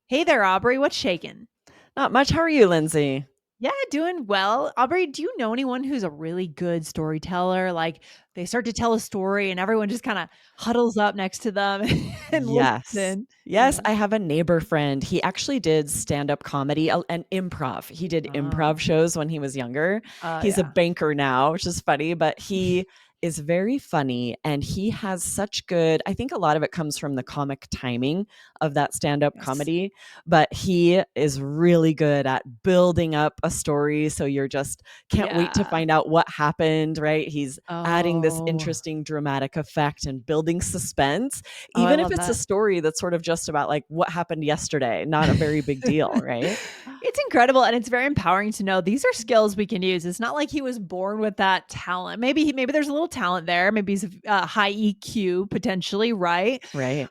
Hey there, Aubrey. What's shaking? Not much. How are you, Lindsay? Yeah, doing well. Aubrey, do you know anyone who's a really good storyteller? Like they start to tell a story and everyone just kind of huddles up next to them and Yes. listen. Yes, Yeah. I have a neighbor friend. He actually did stand-up comedy and improv. He did Oh, improv shows when he was younger. He's a yeah. banker now, which is funny, but he is very funny and he has such good, I think a lot of it comes from the comic timing of that stand-up Yes. comedy, but he is really good at building up a story so you're just can't wait to Yeah. find out what happened, right? He's adding this Oh, interesting dramatic effect and building suspense oh, I even if love it's a that. story that's sort of just about like what happened yesterday, not a very big deal, right? It's incredible and it's very empowering to know these are skills we can use. It's not like he was born with that talent. Maybe there's a little talent there. Maybe he's high EQ potentially, right? Right.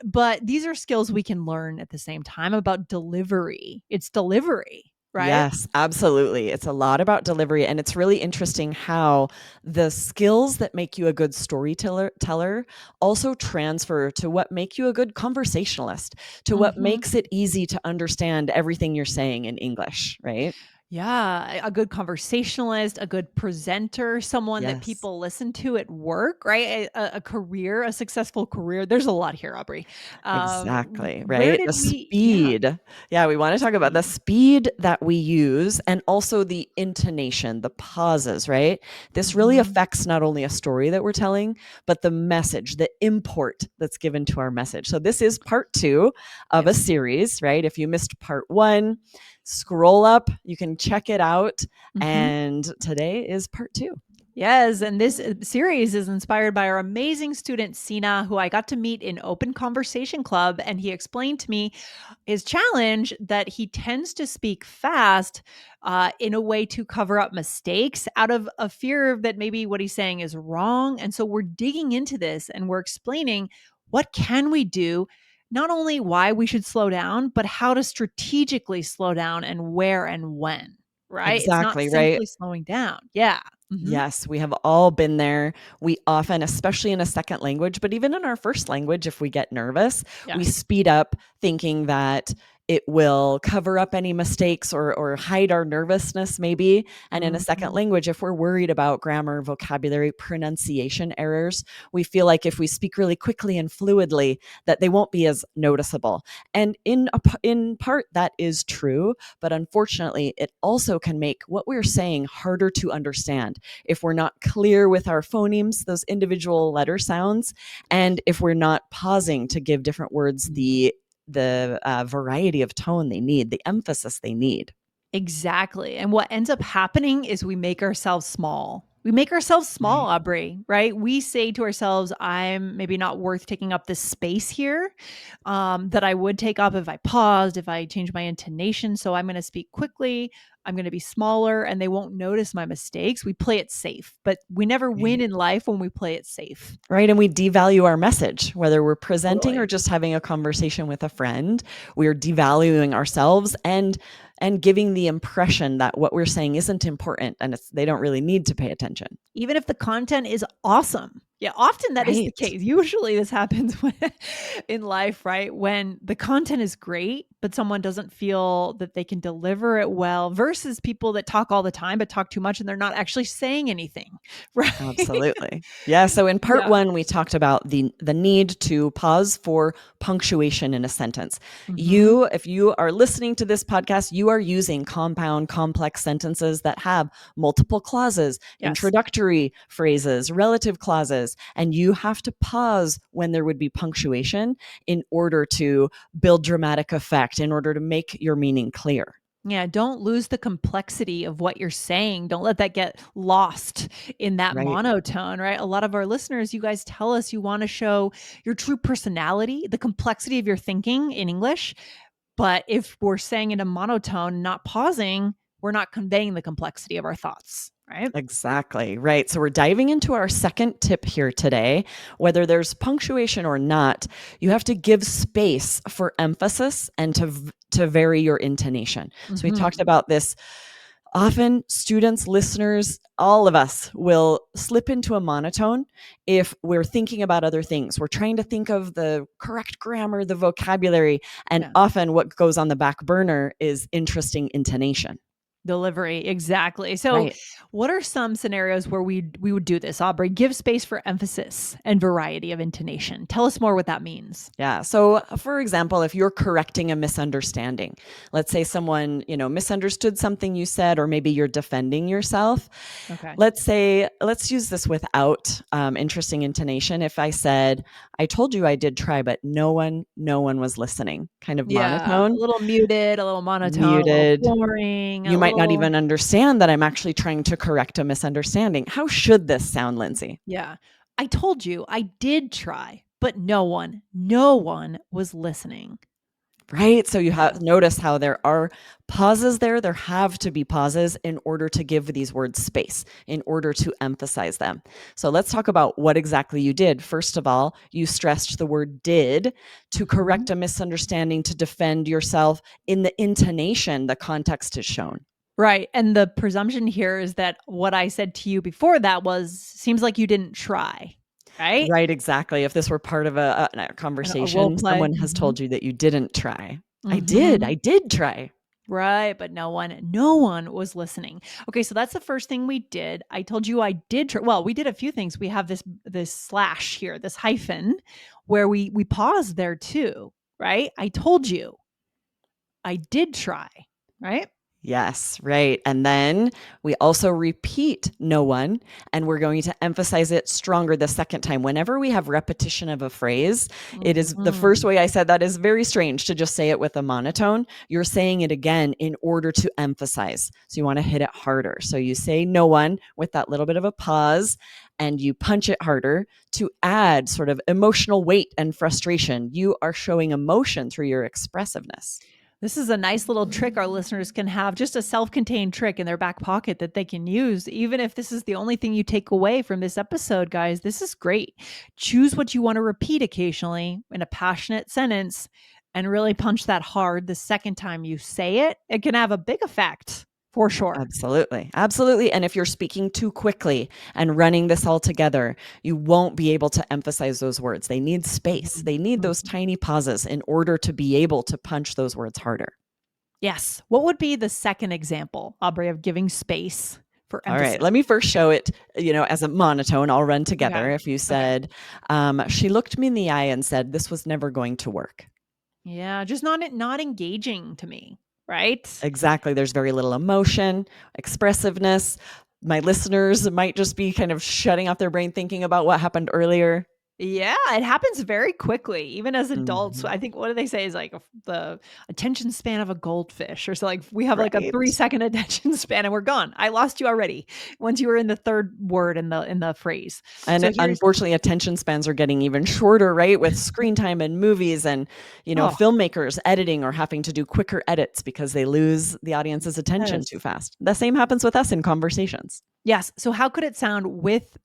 But these are skills we can learn at the same time about delivery. It's delivery, right? Yes, absolutely. It's a lot about delivery. And it's really interesting how the skills that make you a good storyteller also transfer to what make you a good conversationalist, to what Mhm. makes it easy to understand everything you're saying in English, right? Yeah, a good conversationalist, a good presenter, someone that Yes. people listen to at work, right? A career, a successful career. There's a lot here, Aubrey. Exactly, Where right? did The we yeah, speed. Yeah, we want to talk about the speed. speed that we use and also the intonation, the pauses, right? This really Mhm. affects not only a story that we're telling, but the message, the import that's given to our message. So, this is part two of a Yes. series, right? If you missed part one, scroll up, you can check it out. Mhm. And today is part two. Yes, and this series is inspired by our amazing student Sina, who I got to meet in Open Conversation Club, and he explained to me his challenge that he tends to speak fast in a way to cover up mistakes out of a fear that maybe what he's saying is wrong. And so we're digging into this and we're explaining what can we do, not only why we should slow down, but how to strategically slow down and where and when. Right? It's not Exactly, right? simply slowing down. Yeah. Hmm. Yes, we have all been there. We often, especially in a second language, but even in our first language, if we get nervous, we Yes. speed up thinking that it will cover up any mistakes or hide our nervousness, maybe. And in a second Mhm. language, if we're worried about grammar, vocabulary, pronunciation errors, we feel like if we speak really quickly and fluidly, that they won't be as noticeable. And in part, that is true. But unfortunately, it also can make what we're saying harder to understand if we're not clear with our phonemes, those individual letter sounds, and if we're not pausing to give different words the variety of tone they need, the emphasis they need. Exactly. And what ends up happening is we make ourselves small. We make ourselves small, Right. Aubrey, right? We say to ourselves, I'm maybe not worth taking up this space here that I would take up if I paused, if I changed my intonation. So I'm going to speak quickly. I'm going to be smaller and they won't notice my mistakes. We play it safe, but we never win Right. in life when we play it safe. Right. And we devalue our message, whether we're presenting or Totally. just having a conversation with a friend. We're devaluing ourselves and giving the impression that what we're saying isn't important and they don't really need to pay attention. Even if the content is awesome. Yeah, often that is the Right. case. Usually this happens when, in life, right? When the content is great, but someone doesn't feel that they can deliver it well versus people that talk all the time but talk too much and they're not actually saying anything, right? Absolutely. Yeah. So in part Yeah. one, we talked about the need to pause for punctuation in a sentence. Mhm. You, if you are listening to this podcast, you are using compound, complex sentences that have multiple clauses, Yes. introductory phrases, relative clauses, and you have to pause when there would be punctuation in order to build dramatic effect, in order to make your meaning clear. Yeah, don't lose the complexity of what you're saying. Don't let that get lost in that Right. monotone, right? A lot of our listeners, you guys tell us you want to show your true personality, the complexity of your thinking in English. But if we're saying in a monotone, not pausing, we're not conveying the complexity of our thoughts, right? Exactly. Right. So we're diving into our second tip here today. Whether there's punctuation or not, you have to give space for emphasis and to vary your intonation. So we talked Mhm. about this Often, students, listeners, all of us will slip into a monotone if we're thinking about other things. We're trying to think of the correct grammar, the vocabulary, and Yeah. often what goes on the back burner is interesting intonation. Delivery, exactly. So, Right. what are some scenarios where we would do this, Aubrey? Give space for emphasis and variety of intonation. Tell us more what that means. Yeah. So, for example, if you're correcting a misunderstanding, let's say someone, misunderstood something you said, or maybe you're defending yourself. Okay. Let's use this without interesting intonation. If I said, I told you I did try, but no one was listening, kind of Yeah, a monotone, little muted, a little monotone, a little muted. boring, You a might not little even understand that I'm actually trying to correct a misunderstanding. How should this sound, Lindsay? yeah. I told you I did try, but no one was listening. Right? So you Yeah. have notice how there are pauses there. There have to be pauses in order to give these words space, in order to emphasize them. So let's talk about what exactly you did. First of all, you stressed the word did to Mhm. correct a misunderstanding, to defend yourself. In the intonation, the context is shown. Right, and the presumption here is that what I said to you before that was, "Seems like you didn't try." Right? Right, exactly. If this were part of a A role conversation, play. someone has Mhm. told you that you didn't try. I Mhm. did try. Right, but no one was listening. Okay, so that's the first thing we did. I told you I did well, we did a few things. We have this slash here, this hyphen where we pause there too, right? I told you I did try, right? Yes, right. And then we also repeat no one, and we're going to emphasize it stronger the second time. Whenever we have repetition of a phrase, it is the first Mhm. way I said that is very strange to just say it with a monotone. You're saying it again in order to emphasize. So you want to hit it harder. So you say no one with that little bit of a pause, and you punch it harder to add sort of emotional weight and frustration. You are showing emotion through your expressiveness. This is a nice little trick our listeners can have, just a self contained trick in their back pocket that they can use. Even if this is the only thing you take away from this episode, guys, this is great. Choose what you want to repeat occasionally in a passionate sentence and really punch that hard the second time you say it. It can have a big effect for sure. Absolutely. Absolutely. And if you're speaking too quickly and running this all together, you won't be able to emphasize those words. They need space. Mhm. They need those Mhm. tiny pauses in order to be able to punch those words harder. Yes. What would be the second example, Aubrey, of giving space for All right. emphasis? Let me first show it, as a monotone. I'll run Okay. together. If you Okay. said, she looked me in the eye and said, this was never going to work. Yeah. Just not engaging to me. Right. Exactly. There's very little emotion, expressiveness. My listeners might just be kind of shutting off their brain thinking about what happened earlier. Yeah, it happens very quickly, even as adults. Mhm. I think what do they say is like the attention span of a goldfish, or so like we have like a Right. 3 second attention span and we're gone. I lost you already once you were in the third word in the phrase. And So here's unfortunately, attention spans are getting even shorter, right? With screen time and movies and, oh filmmakers editing or having to do quicker edits because they lose the audience's attention yes. too fast. The same happens with us in conversations. Yes. So how could it sound with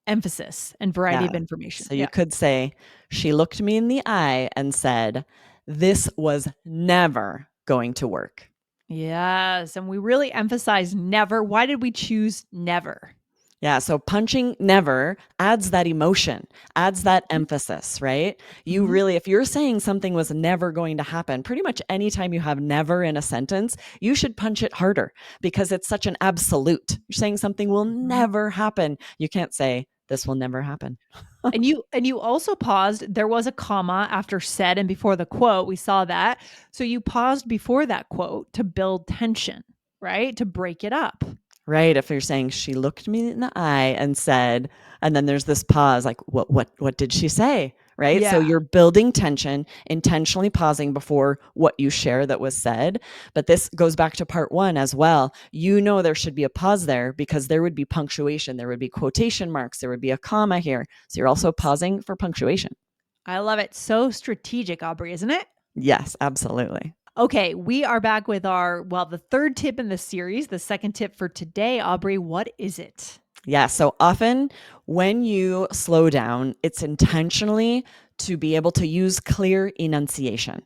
emphasis and variety Yeah. of information? So you Yeah. could say, she looked me in the eye and said, this was never going to work. Yes. And we really emphasize never. Why did we choose never? Yeah, so punching never adds that emotion, adds that emphasis, right? You Mhm. really, if you're saying something was never going to happen, pretty much anytime you have never in a sentence, you should punch it harder because it's such an absolute. You're saying something will Mhm. never happen. You can't say, this will never happen. And you also paused. There was a comma after said and before the quote. We saw that. So you paused before that quote to build tension, right? To break it up. Right, if you're saying she looked me in the eye and said, and then there's this pause, like, what did she say? Right? So Yeah. you're building tension, intentionally pausing before what you share that was said. But this goes back to part one as well. You know there should be a pause there because there would be punctuation, there would be quotation marks, there would be a comma here. So you're also Yes. pausing for punctuation. I love it. So strategic, Aubrey, isn't it? Yes, absolutely. Okay, we are back with the third tip in the series, the second tip for today. Aubrey, what is it? Yeah. So often when you slow down, it's intentionally to be able to use clear enunciation.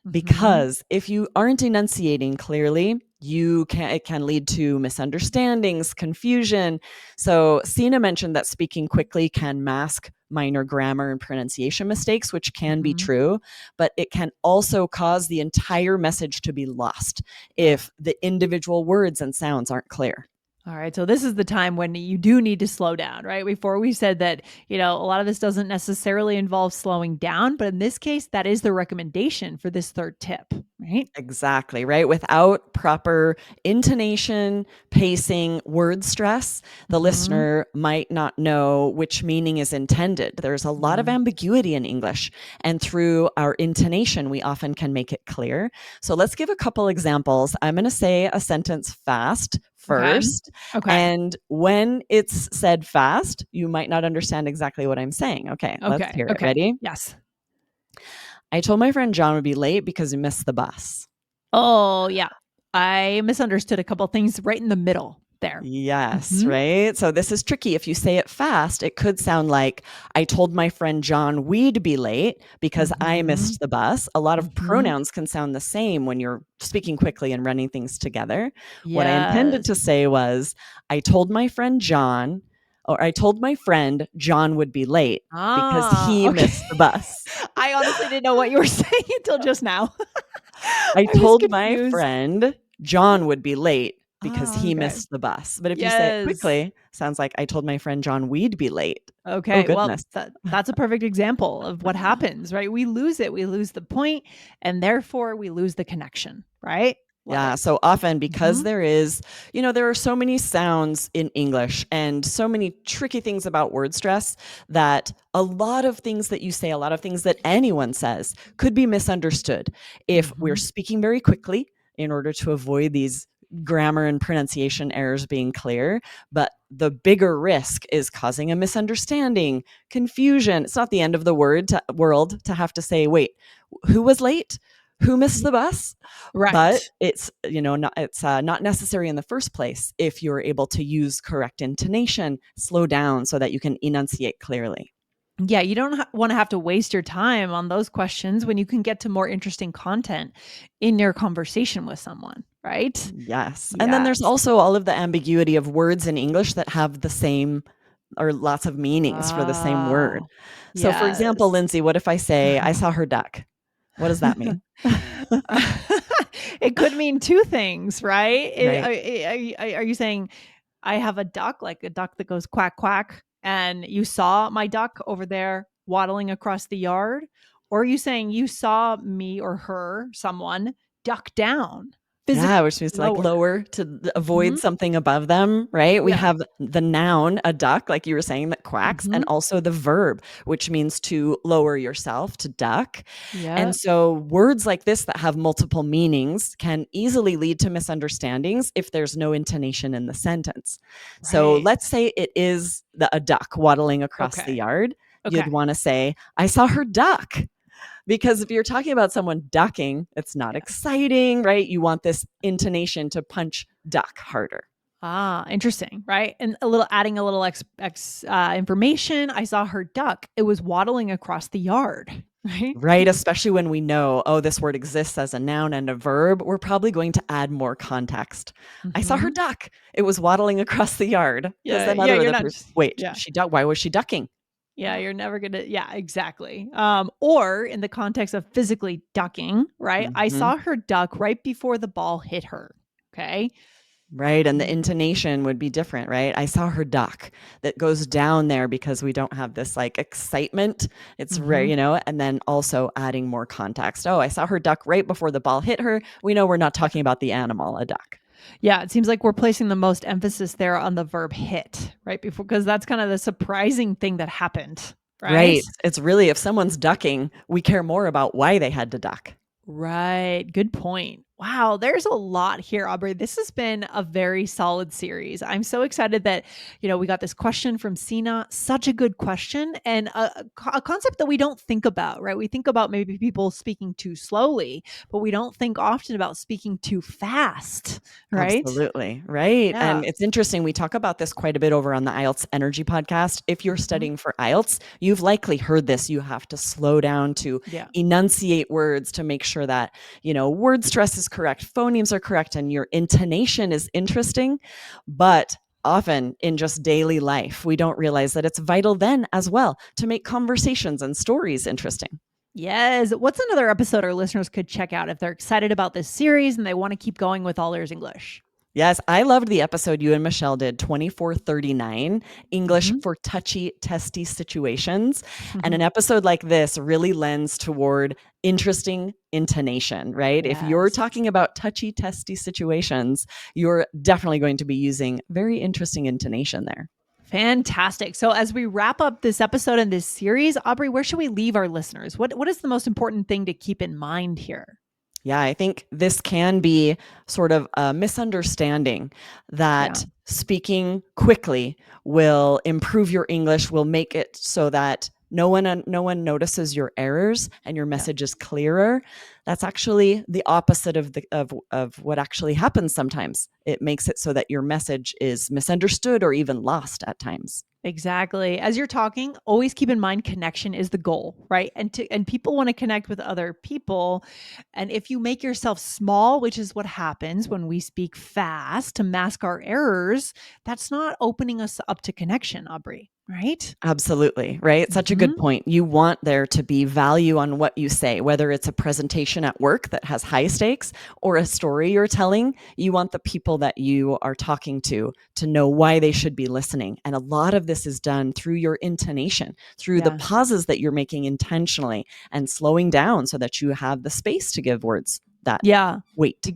Mhm. Because if you aren't enunciating clearly, It can lead to misunderstandings, confusion. So Sina mentioned that speaking quickly can mask minor grammar and pronunciation mistakes, which can be Mhm. true, but it can also cause the entire message to be lost if the individual words and sounds aren't clear. All right. So this is the time when you do need to slow down, right? Before we said that, a lot of this doesn't necessarily involve slowing down, but in this case, that is the recommendation for this third tip, right? Exactly, right? Without proper intonation, pacing, word stress, the Mhm. listener might not know which meaning is intended. There's a lot of Mhm. ambiguity in English, and through our intonation, we often can make it clear. So let's give a couple examples. I'm going to say a sentence fast Okay. first, Okay. and when it's said fast, you might not understand exactly what I'm saying. Okay, let's Okay. hear it. Okay. Ready? Yes. I told my friend John would be late because he missed the bus. Oh, yeah. I misunderstood a couple things right in the middle there. Yes, Mhm. right? So this is tricky. If you say it fast, it could sound like, I told my friend John we'd be late because I Mhm. missed the bus. A lot of Mhm. pronouns can sound the same when you're speaking quickly and running things together. What I intended to Yes. say was, I told my friend John, or I told my friend John would be late because Ah, he okay. missed the bus. I honestly didn't know what you were saying until just now. I I was told my confused. friend John would be late because Oh, he okay. missed the bus. But if you say it Yes. quickly, sounds like I told my friend John we'd be late. Oh Okay, well, goodness. that's a perfect example of what happens, right? We lose it, we lose the point, and therefore we lose the connection, right? Love Yeah, it. so often because Mhm. there is, there are so many sounds in English and so many tricky things about word stress that a lot of things that you say, a lot of things that anyone says could be misunderstood if we're Mhm. speaking very quickly in order to avoid these grammar and pronunciation errors being clear. But the bigger risk is causing a misunderstanding, confusion. It's not the end of the world to have to say, wait, who was late? Who missed Y the bus? But right. not necessary in the first place if you're able to use correct intonation, slow down so that you can enunciate clearly. Yeah, you don't wanna have to waste your time on those questions when you can get to more interesting content in your conversation with someone, right? Yes. And then there's Yes. also all of the ambiguity of words in English that have the same or lots of meanings for the same word. Oh, So for example, yes. Lindsay, what if I say, I saw her duck? What does that mean? It could mean 2 things, right? Right. Are you saying, "I have a duck," like a duck that goes "quack, quack," and you saw my duck over there waddling across the yard? Or are you saying you saw me or her, someone, duck down, physically Yeah, which means to like lower? lower to avoid Mhm. something above them, right? We Yeah. have the noun, a duck, like you were saying, that quacks, and Mhm. also the verb, which means to lower yourself, to duck. Yeah. And so words like this that have multiple meanings can easily lead to misunderstandings if there's no intonation in the sentence. So Right. let's say it is a duck waddling across the Okay. yard. You'd Okay. want to say, I saw her duck. Because if you're talking about someone ducking, it's not Yeah. exciting, right? You want this intonation to punch duck harder. Ah, interesting, right? And adding a little information. I saw her duck. It was waddling across the yard, right? Right, especially when we know, oh, this word exists as a noun and a verb, we're probably going to add more context. I saw her Mhm. duck. It was waddling across the yard. Because Yeah, then yeah, other you're the not person, just wait, yeah. she duck. Why was she ducking? Yeah, you're never gonna yeah, exactly. Or in the context of physically ducking, right? I Hmm. saw her duck right before the ball hit her. Okay. Right, and the Mm. intonation would be different, right? I saw her duck. That goes down there because we don't have this, like, excitement. It's rare, Mhm. and then also adding more context. "Oh, I saw her duck right before the ball hit her." We know we're not Yeah. talking about the animal, a duck. Yeah, it seems like we're placing the most emphasis there on the verb hit, right? Before because that's kind of the surprising thing that happened, right? Right. It's really if someone's ducking, we care more about why they had to duck. Right. Good point. Wow, there's a lot here, Aubrey. This has been a very solid series. I'm so excited that, we got this question from Sina. Such a good question and a concept that we don't think about, right? We think about maybe people speaking too slowly, but we don't think often about speaking too fast, right? Absolutely. Right. Yeah. And it's interesting. We talk about this quite a bit over on the IELTS Energy podcast. If you're Mhm. studying for IELTS, you've likely heard this. You have to slow down to Yeah. enunciate words to make sure that, word stress is correct, phonemes are correct, and your intonation is interesting. But often in just daily life, we don't realize that it's vital then as well to make conversations and stories interesting. Yes. What's another episode our listeners could check out if they're excited about this series and they want to keep going with All Ears English? Yes, I loved the episode you and Michelle did, 2439, English Mhm. for touchy, testy situations. And an episode like this really lends toward interesting intonation, right? If you're Yes. talking about touchy, testy situations, you're definitely going to be using very interesting intonation there. Fantastic. So as we wrap up this episode and this series, Aubrey, where should we leave our listeners? What is the most important thing to keep in mind here? Yeah, I think this can be sort of a misunderstanding Yeah. that speaking quickly will improve your English, will make it so that no one notices your errors and your Yeah. message is clearer. That's actually the opposite of what actually happens sometimes. It makes it so that your message is misunderstood or even lost at times. Exactly. As you're talking, always keep in mind connection is the goal, right? And people want to connect with other people. And if you make yourself small, which is what happens when we speak fast to mask our errors, that's not opening us up to connection, Aubrey, right? Absolutely, right? Such a good Mhm. point. You want there to be value on what you say, whether it's a presentation at work that has high stakes or a story you're telling. You want the people that you are talking to know why they should be listening. And a lot of this is done through your intonation, through the Yeah. pauses that you're making intentionally and slowing down so that you have the space to give words that Yeah. weight. E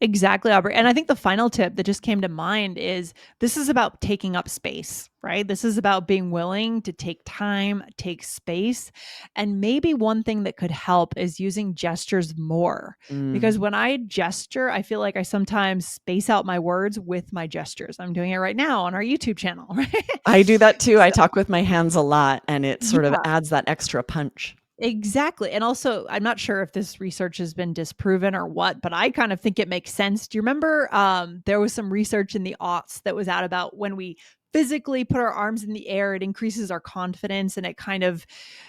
exactly, Aubrey, and I think the final tip that just came to mind is this is about taking up space, right? This is about being willing to take time, take space, and maybe one thing that could help is using gestures more, because Mm. when I gesture, I feel like I sometimes space out my words with my gestures. I'm doing it right now on our YouTube channel, right? I do that too. I So talk with my hands a lot, and it sort of yeah. adds that extra punch. Exactly. And also, I'm not sure if this research has been disproven or what, but I kind of think it makes sense. Do you remember there was some research in the aughts that was out about when we physically put our arms in the air, it increases our confidence and it kind of,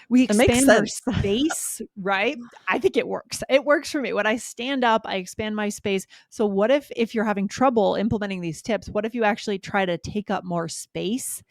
we It makes expand our sense. space, right? I think it works. It works for me. When I stand up, I expand my space. So what if you're having trouble implementing these tips, what if you actually try to take up more space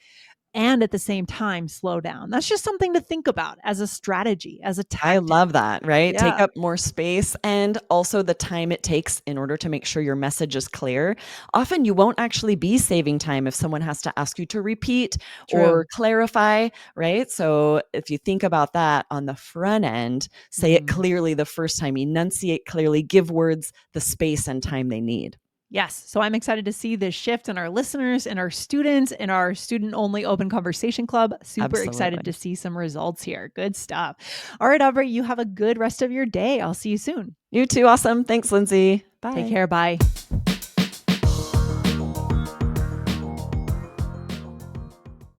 and at the same time slow down? That's just something to think about as a strategy, as a I tactic. love that, right? Take Yeah, up more space and also the time it takes in order to make sure your message is clear. Often you won't actually be saving time if someone has to ask you to repeat or true. clarify, right? So if you think about that on the front end, say it Mm. clearly the first time, enunciate clearly, give words the space and time they need. Yes. So I'm excited to see this shift in our listeners and our students in our student only open conversation club. Super excited to Absolutely. see some results here. Good stuff. All right, Aubrey, you have a good rest of your day. I'll see you soon. You too. Awesome. Thanks, Lindsay. Take Bye. care. Bye.